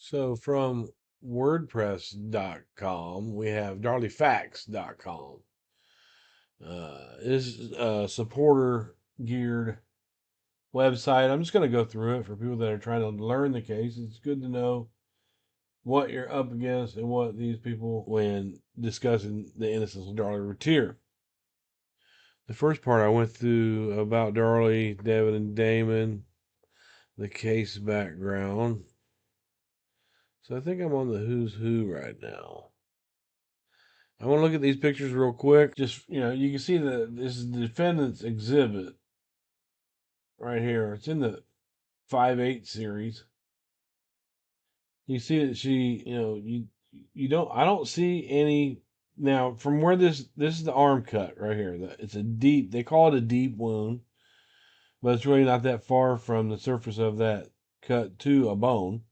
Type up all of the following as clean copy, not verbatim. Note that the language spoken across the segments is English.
So from WordPress.com, we have DarlieFacts.com. This is a supporter geared website. I'm just going to go through it for people that are trying to learn the case. It's good to know what you're up against and what these people, when discussing the innocence of Darlie Routier. The first part I went through about Darlie, Devon, and Damon, the case background. So I think I'm on the who's who right now. I want to look at these pictures real quick. Just, you can see that this is the defendant's exhibit right here. It's in the 5/8 series. You see that she, you don't, I don't see any. Now, from where this is the arm cut right here. It's a deep, they call it a deep wound, but it's really not that far from the surface of that cut to a bone,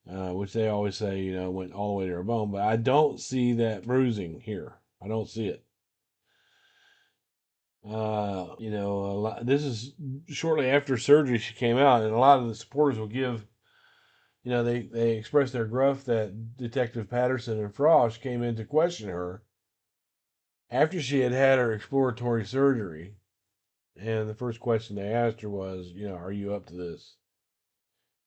which they always say, went all the way to a bone. But I don't see that bruising here. I don't see it. This is shortly after surgery she came out, and a lot of the supporters will give, they express their gruff that Detective Patterson and Frost came in to question her after she had had her exploratory surgery. And the first question they asked her was, are you up to this?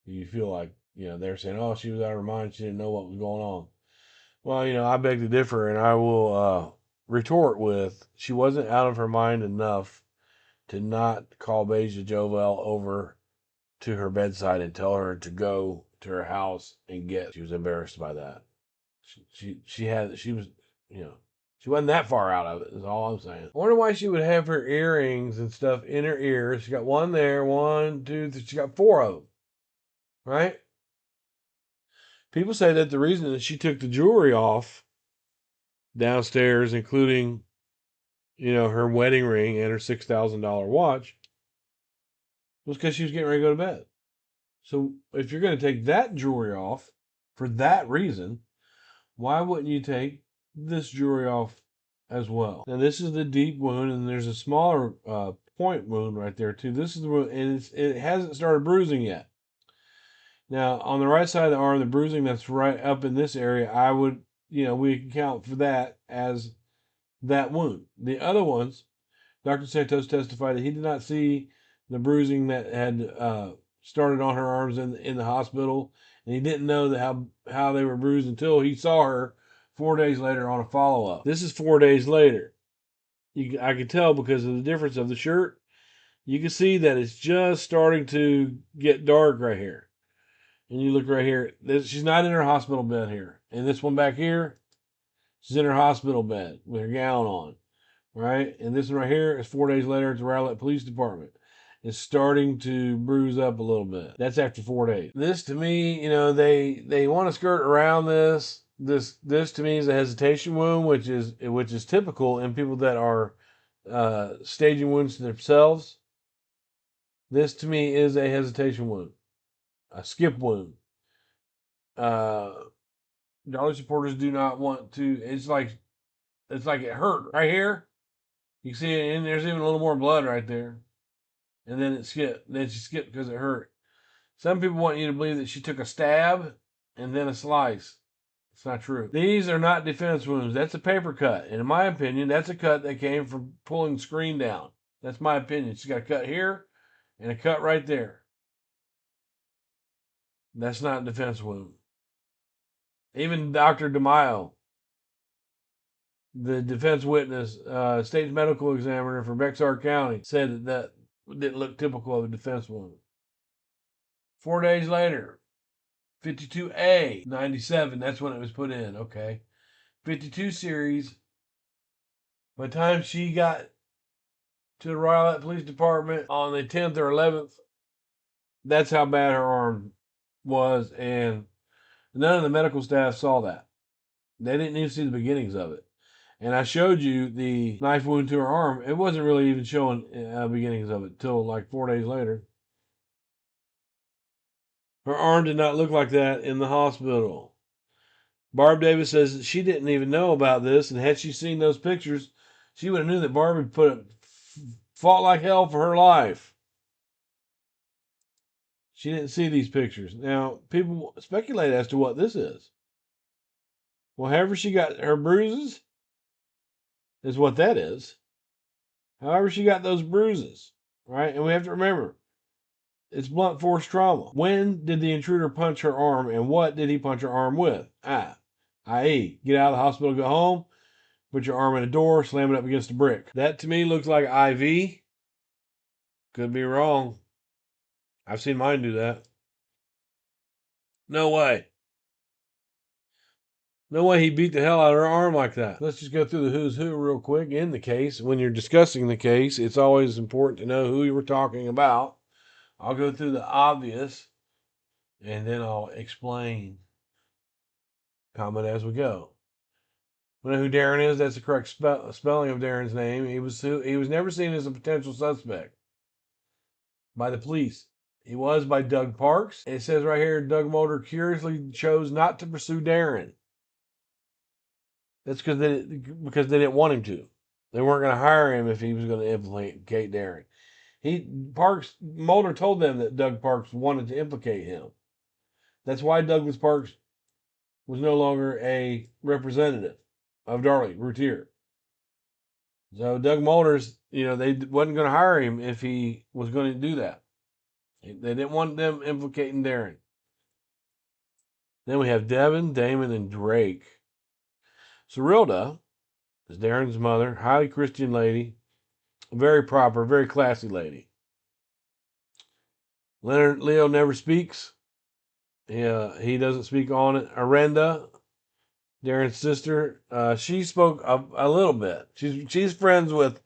Do you feel like, they're saying, oh, she was out of her mind, she didn't know what was going on. Well, I beg to differ, and I will retort with, she wasn't out of her mind enough to not call Beja Jovel over to her bedside and tell her to go to her house and get. She was embarrassed by that. She wasn't that far out of it, is all I'm saying. I wonder why she would have her earrings and stuff in her ears. She got one there, 1, 2, 3, she got 4 of them. Right? People say that the reason that she took the jewelry off downstairs, including, her wedding ring and her $6,000 watch, was because she was getting ready to go to bed. So if you're going to take that jewelry off for that reason, why wouldn't you take this jewelry off as well? Now this is the deep wound, and there's a smaller point wound right there too. This is the wound, and it hasn't started bruising yet. Now on the right side of the arm, the bruising that's right up in this area, I would, we can count for that as that wound. The other ones, Dr. Santos testified that he did not see the bruising that had started on her arms in the hospital, and he didn't know that how they were bruised until he saw her 4 days later on a follow-up. This is 4 days later. I can tell because of the difference of the shirt. You can see that it's just starting to get dark right here. And you look right here. She's not in her hospital bed here. And this one back here, she's in her hospital bed with her gown on. Right? And this one right here is 4 days later at the Rowlett Police Department. It's starting to bruise up a little bit. That's after 4 days. This to me, they want to skirt around this. This to me is a hesitation wound, which is typical in people that are staging wounds to themselves. This to me is a hesitation wound, a skip wound. Darlie supporters do not want to. It's like it hurt right here. You see it, and there's even a little more blood right there. And then it skipped. Then she skipped because it hurt. Some people want you to believe that she took a stab and then a slice. It's not true. These are not defense wounds. That's a paper cut. And in my opinion, that's a cut that came from pulling the screen down. That's my opinion. She's got a cut here and a cut right there. That's not a defense wound. Even Dr. DeMaio, the defense witness, state medical examiner for Bexar County, said that didn't look typical of a defense wound. 4 days later, 52A, 97, that's when it was put in, okay. 52 series. By the time she got to the Rowlett Police Department on the 10th or 11th, that's how bad her arm was, and none of the medical staff saw that. They didn't even see the beginnings of it. And I showed you the knife wound to her arm. It wasn't really even showing beginnings of it till like 4 days later. Her arm did not look like that in the hospital. Barb Davis says that she didn't even know about this, and had she seen those pictures, she would have knew that Barbie fought like hell for her life. She didn't see these pictures. Now, people speculate as to what this is. Well, however she got her bruises is what that is. However she got those bruises, right? And we have to remember, it's blunt force trauma. When did the intruder punch her arm, and what did he punch her arm with? I.e., get out of the hospital, go home, put your arm in a door, slam it up against a brick. That to me looks like IV. Could be wrong. I've seen mine do that. No way. No way he beat the hell out of her arm like that. Let's just go through the who's who real quick in the case. When you're discussing the case, it's always important to know who you were talking about. I'll go through the obvious, and then I'll explain, comment as we go. We know who Darren is. That's the correct spelling of Darren's name. He was never seen as a potential suspect by the police. He was by Doug Parks. It says right here, Doug Mulder curiously chose not to pursue Darren. That's because they didn't want him to. They weren't going to hire him if he was going to implicate Darren. Mulder told them that Doug Parks wanted to implicate him. That's why Douglas Parks was no longer a representative of Darlie Routier. So Doug Mulder's, they wasn't going to hire him if he was going to do that. They didn't want them implicating Darren. Then we have Devon, Damon, and Drake. Cyrilda is Darren's mother, highly Christian lady, very proper, very classy lady. Leo never speaks. He doesn't speak on it. Arenda, Darren's sister, she spoke a little bit. She's friends with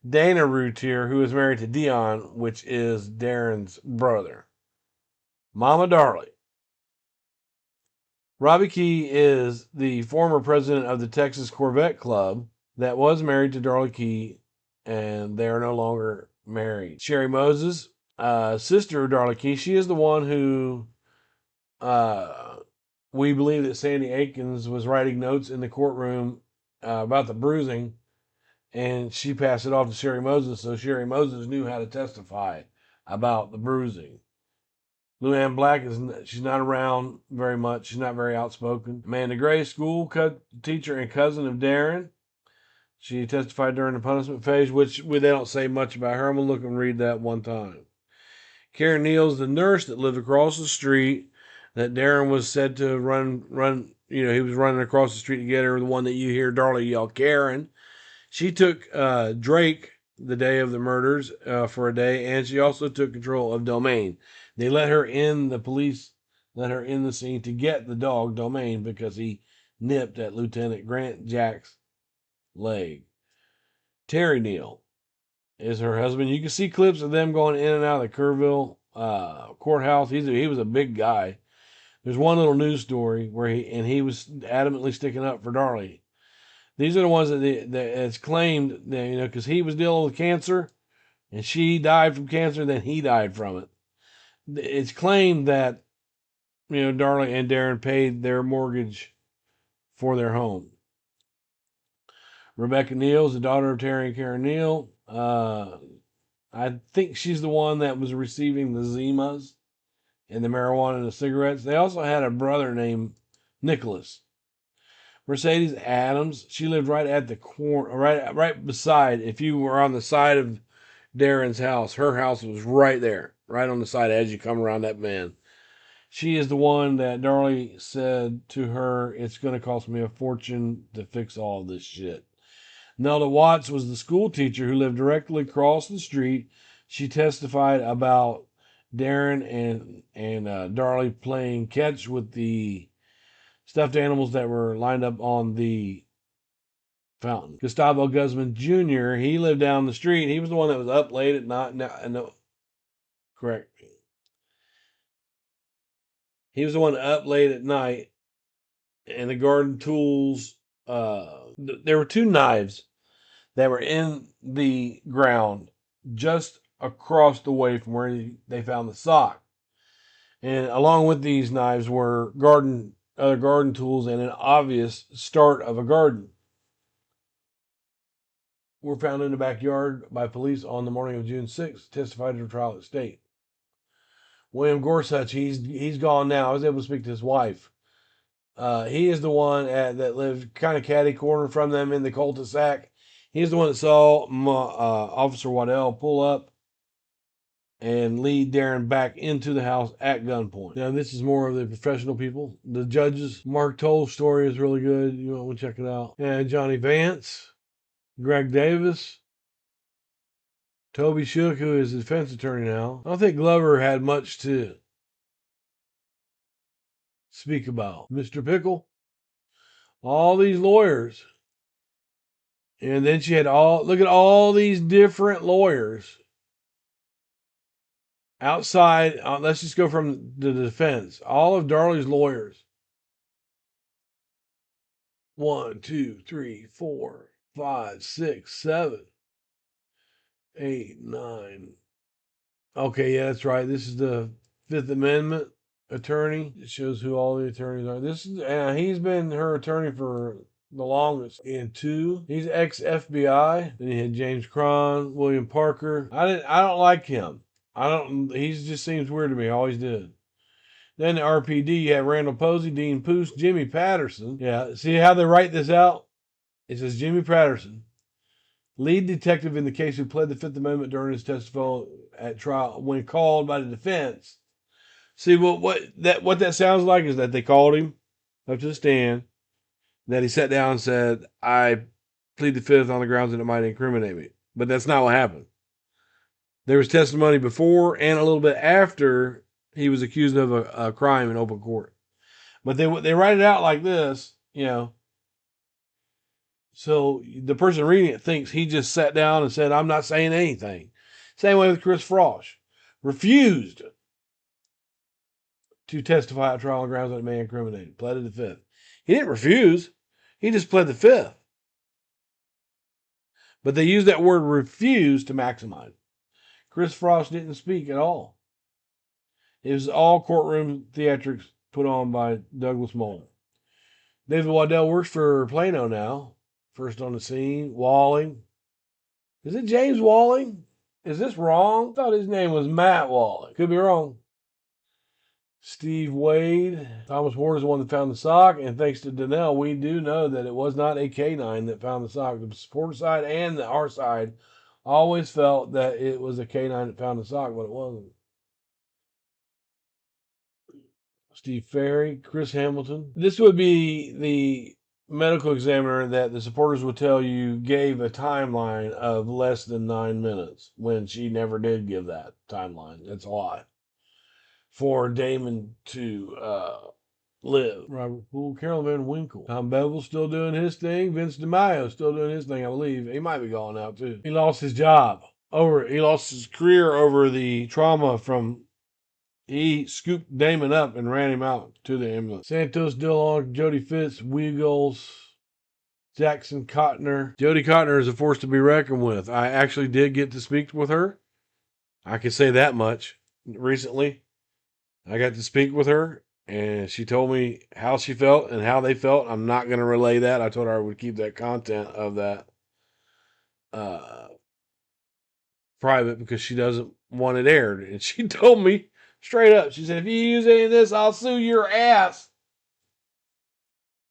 Dana Routier, who is married to Dion, which is Darren's brother. Mama Darlie. Robbie Key is the former president of the Texas Corvette Club that was married to Darlie Key, and they are no longer married. Sherry Moses, sister of Darlie Key, she is the one who we believe that Sandy Aikens was writing notes in the courtroom about the bruising, and she passed it off to Sherry Moses, so Sherry Moses knew how to testify about the bruising. Luann Black she's not around very much. She's not very outspoken. Amanda Gray, school teacher and cousin of Darren. She testified during the punishment phase, which they don't say much about her. I'm going to look and read that one time. Karen Neal's the nurse that lived across the street that Darren was said to run. He was running across the street to get her, the one that you hear Darlie yell, Karen. She took Drake the day of the murders for a day, and she also took control of Domain. They police let her in the scene to get the dog, Domain, because he nipped at Lieutenant Grant Jack's leg. Terry Neal is her husband. You can see clips of them going in and out of the Kerrville courthouse. He was a big guy. There's one little news story where he was adamantly sticking up for Darlie. These are the ones that it's claimed that, because he was dealing with cancer and she died from cancer, then he died from it. It's claimed that, Darlie and Darren paid their mortgage for their home. Rebecca Neal is the daughter of Terry and Karen Neal. I think she's the one that was receiving the Zimas and the marijuana and the cigarettes. They also had a brother named Nicholas. Mercedes Adams, she lived right at the corner, right beside. If you were on the side of Darren's house, her house was right there, right on the side as you come around that bend. She is the one that Darlie said to her, it's going to cost me a fortune to fix all of this shit. Nelda Watts was the school teacher who lived directly across the street. She testified about Darren and Darlie playing catch with the stuffed animals that were lined up on the fountain. Gustavo Guzman Jr., he lived down the street. He was the one that was up late at night. No, correct. He was the one up late at night, and the garden tools. There were two knives that were in the ground just across the way from where they found the sock. And along with these knives were other garden tools and an obvious start of a garden. Were found in the backyard by police on the morning of June 6th, testified at a trial at state. William Gorsuch, he's gone now. I was able to speak to his wife. He is the one that lived kind of catty corner from them in the cul-de-sac. He's the one that saw Officer Waddell pull up and lead Darren back into the house at gunpoint. Now, this is more of the professional people. The judges, Mark Toll's story is really good. You want to check it out. And Johnny Vance, Greg Davis, Toby Shook, who is the defense attorney now. I don't think Glover had much to speak about. Mr. Pickle, all these lawyers. And then she had look at all these different lawyers outside. Let's just go from the defense. All of Darlie's lawyers. 1, 2, 3, 4, 5, 6, 7, 8, 9. Okay, yeah, that's right. This is the Fifth Amendment attorney. It shows who all the attorneys are. He's been her attorney for the longest. And 2, he's ex-FBI. Then he had James Cron, William Parker. I don't like him. He just seems weird to me. Always did. Then the RPD, you have Randall Posey, Dean Poose, Jimmy Patterson. Yeah, see how they write this out? It says Jimmy Patterson, lead detective in the case who pled the Fifth Amendment during his testimony at trial when called by the defense. See, what that sounds like is that they called him up to the stand, that he sat down and said, I plead the Fifth on the grounds that it might incriminate me. But that's not what happened. There was testimony before and a little bit after he was accused of a crime in open court. But they write it out like this, so the person reading it thinks he just sat down and said, I'm not saying anything. Same way with Chris Frosch. Refused to testify at trial on grounds that it may incriminate him. Pleaded the Fifth. He didn't refuse. He just pled the Fifth. But they used that word refuse to maximize. Chris Frost didn't speak at all. It was all courtroom theatrics put on by Douglas Mullen. David Waddell works for Plano now. First on the scene. Walling. Is it James Walling? Is this wrong? I thought his name was Matt Walling. Could be wrong. Steve Wade. Thomas Ward is the one that found the sock. And thanks to Donnell, we do know that it was not a canine that found the sock. The supporter side and our side always felt that it was a canine that found the sock, but it wasn't. Steve Ferry, Chris Hamilton. This would be the medical examiner that the supporters would tell you gave a timeline of less than 9 minutes when she never did give that timeline. That's a lie. For Damon to live. Robert Poole, Carol Van Winkle. Tom Bevel's still doing his thing. Vince DeMaio still doing his thing, I believe. He might be gone now, too. He lost his job. He lost his career over the trauma from... He scooped Damon up and ran him out to the ambulance. Santos, Dillon, Jody Fitz, Wiegels, Jackson Cotner. Jody Cotner is a force to be reckoned with. I actually did get to speak with her. I can say that much. Recently, I got to speak with her, and she told me how she felt and how they felt. I'm not going to relay that. I told her I would keep that content of that private because she doesn't want it aired. And she told me straight up, she said, if you use any of this, I'll sue your ass.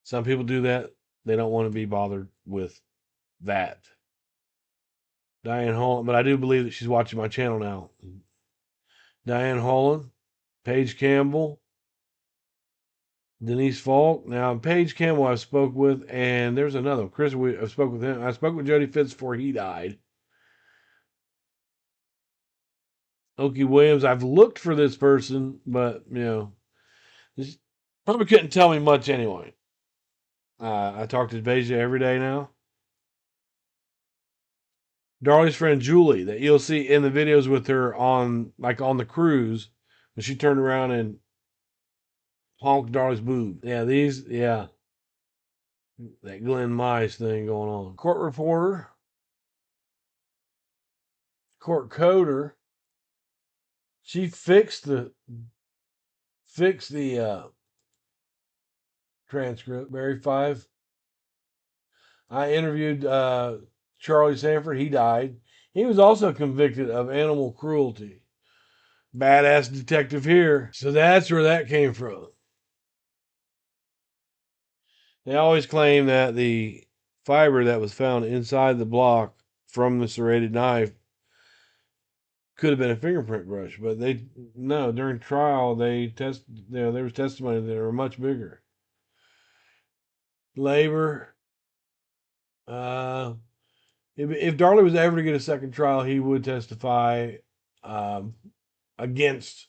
Some people do that. They don't want to be bothered with that. Diane Holland, but I do believe that she's watching my channel now. Diane Holland, Paige Campbell, Denise Falk. Now, Paige Campbell I spoke with, and there's another one. Chris, I spoke with him. I spoke with Jody Fitz before he died. Okie Williams, I've looked for this person, but, probably couldn't tell me much anyway. I talk to Beja every day now. Darlie's friend Julie, that you'll see in the videos with her on the cruise, when she turned around and honked Darlie's boob. Yeah, that Glenn Mize thing going on. Court reporter, court coder. She fixed the transcript. Barry 5. I interviewed Charlie Sanford. He died. He was also convicted of animal cruelty. badass detective here. So that's where that came from. They always claim that the fiber that was found inside the block from the serrated knife could have been a fingerprint brush, but during trial there was testimony that they were much bigger. Labor, if Darlie was ever to get a second trial, he would testify against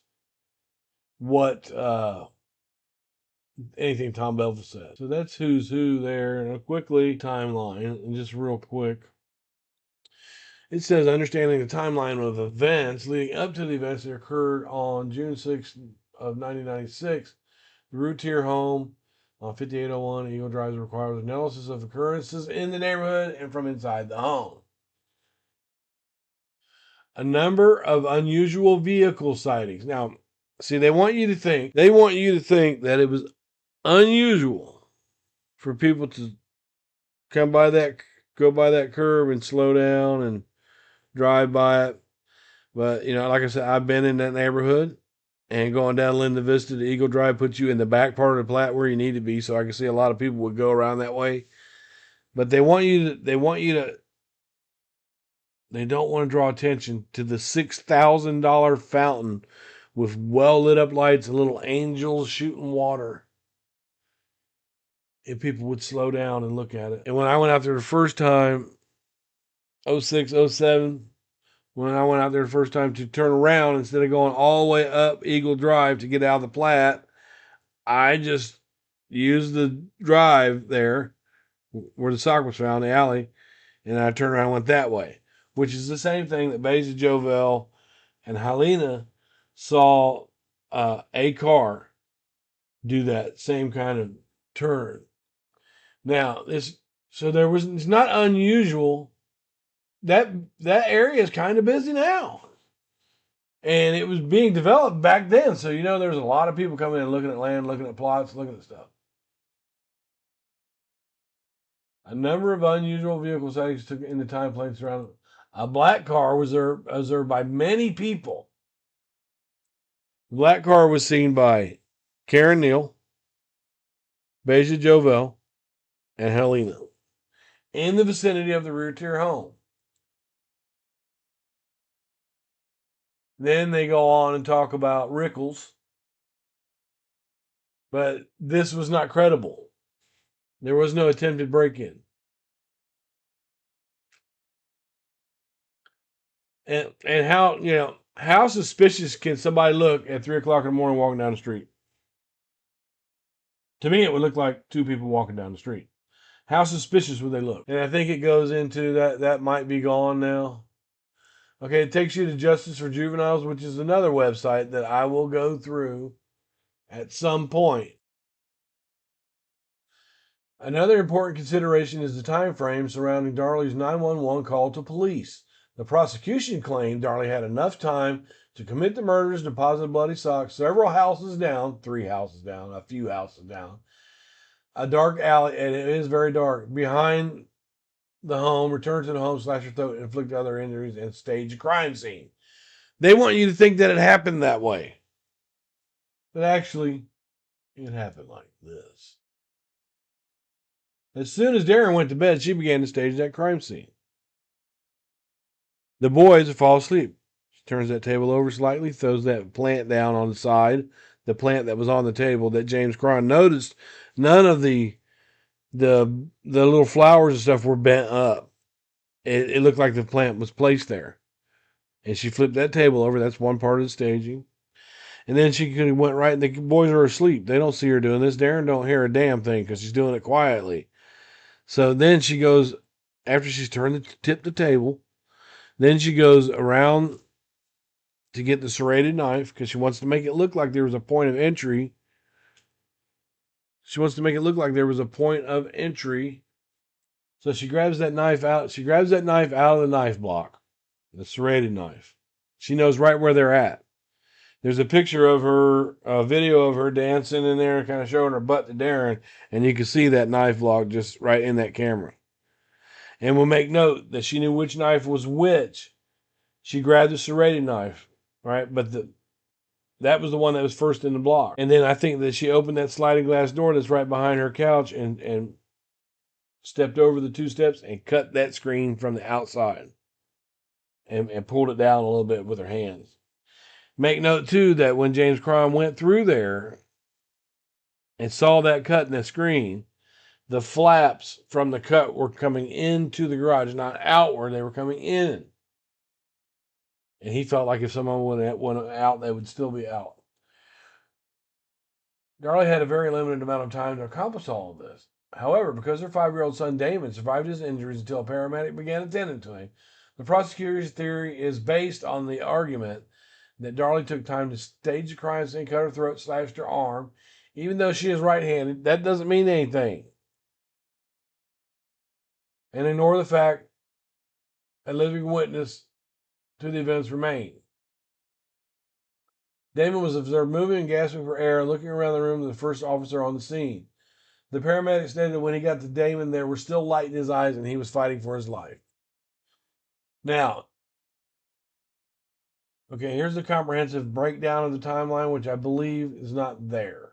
what anything Tom Bevel said. So that's who's who there. And a quickly timeline, and just real quick. It says understanding the timeline of events leading up to the events that occurred on June 6th of 1996. The Routier home on 5801 Eagle Drive requires analysis of occurrences in the neighborhood and from inside the home. A number of unusual vehicle sightings. Now, see, they want you to think that it was unusual for people to go by that curve and slow down and drive by it. But, like I said, I've been in that neighborhood, and going down Linda Vista to Eagle Drive puts you in the back part of the plat where you need to be. So I can see a lot of people would go around that way. But they don't want to draw attention to the $6,000 fountain with well lit up lights and little angels shooting water. If people would slow down and look at it. And when I went out there the first time, 06, 07, when I went out there the first time to turn around instead of going all the way up Eagle Drive to get out of the plat, I just used the drive there where the sock was found, the alley, and I turned around and went that way, which is the same thing that Beza Jovel and Helena saw a car do that same kind of turn. Now, it's not unusual. That area is kind of busy now. And it was being developed back then. So, there was a lot of people coming in looking at land, looking at plots, looking at stuff. A number of unusual vehicle sightings took in the time planes around. A black car was observed by many people. The black car was seen by Karen Neal, Beja Jovel, and Helena in the vicinity of the Routier home. Then they go on and talk about Rickles, but this was not credible. There was no attempted break-in. And how suspicious can somebody look at 3 o'clock in the morning walking down the street? To me, it would look like two people walking down the street. How suspicious would they look? And I think it goes into that might be gone now. Okay, it takes you to Justice for Juveniles, which is another website that I will go through at some point. Another important consideration is the time frame surrounding Darlie's 911 call to police. The prosecution claimed Darlie had enough time to commit the murders, deposit bloody socks several houses down, 3 houses down, a few houses down, a dark alley, and it is very dark, behind the home, return to the home, slash her throat, inflict other injuries, and stage a crime scene. They want you to think that it happened that way. But actually, it happened like this. As soon as Darren went to bed, she began to stage that crime scene. The boys fall asleep. She turns that table over slightly, throws that plant down on the side, the plant that was on the table that James Cron noticed. None of the little flowers and stuff were bent up. It looked like the plant was placed there. And she flipped that table over. That's one part of the staging. And then she could have went right, and the boys are asleep. They don't see her doing this. Darren don't hear a damn thing because she's doing it quietly. So then she goes, after she's tipped the table, then she goes around to get the serrated knife because she wants to make it look like there was a point of entry. She wants to make it look like there was a point of entry. So she grabs that knife out. She grabs that knife out of the knife block, the serrated knife. She knows right where they're at. There's a picture of her, a video of her dancing in there, kind of showing her butt to Darren, and you can see that knife block just right in that camera. And we'll make note that she knew which knife was which. She grabbed the serrated knife, right? But That was the one that was first in the block. And then I think that she opened that sliding glass door that's right behind her couch and stepped over the 2 steps and cut that screen from the outside and pulled it down a little bit with her hands. Make note, too, that when James Crime went through there and saw that cut in the screen, the flaps from the cut were coming into the garage, not outward. They were coming in. And he felt like if someone went out, they would still be out. Darlie had a very limited amount of time to accomplish all of this. However, because her 5-year-old son Damon survived his injuries until a paramedic began attending to him, the prosecutor's theory is based on the argument that Darlie took time to stage the crime scene, cut her throat, slashed her arm. Even though she is right-handed, that doesn't mean anything. And ignore the fact a living witness to the events remained. Damon was observed moving and gasping for air and looking around the room to the first officer on the scene. The paramedic stated that when he got to Damon, there was still light in his eyes and he was fighting for his life. Now, okay, here's the comprehensive breakdown of the timeline, which I believe is not there.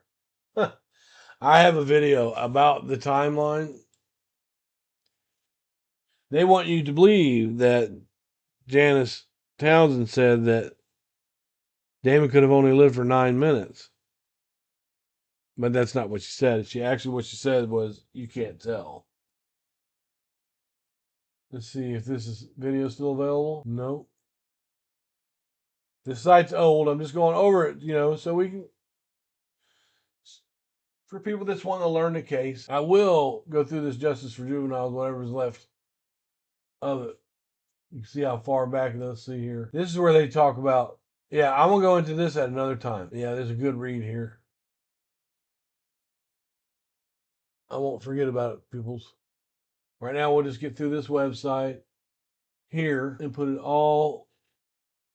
I have a video about the timeline. They want you to believe that Janice Townsend said that Damon could have only lived for 9 minutes. But that's not what she said. What she said was, you can't tell. Let's see if this video is still available. No. This site's old. I'm just going over it, so we can, for people that want to learn the case. I will go through this Justice for Juveniles, whatever's left of it. You can see how far back. Let's see here. This is where they talk about, I'm going to go into this at another time. Yeah, there's a good read here. I won't forget about it, peoples. Right now, we'll just get through this website here and put it all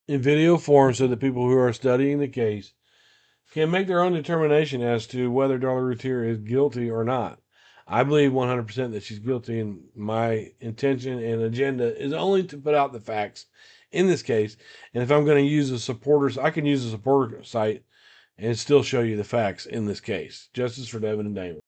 in video form so that people who are studying the case can make their own determination as to whether Darlie Routier is guilty or not. I believe 100% that she's guilty, and my intention and agenda is only to put out the facts in this case. And if I'm going to use I can use a supporter site and still show you the facts in this case. Justice for Devon and Damon.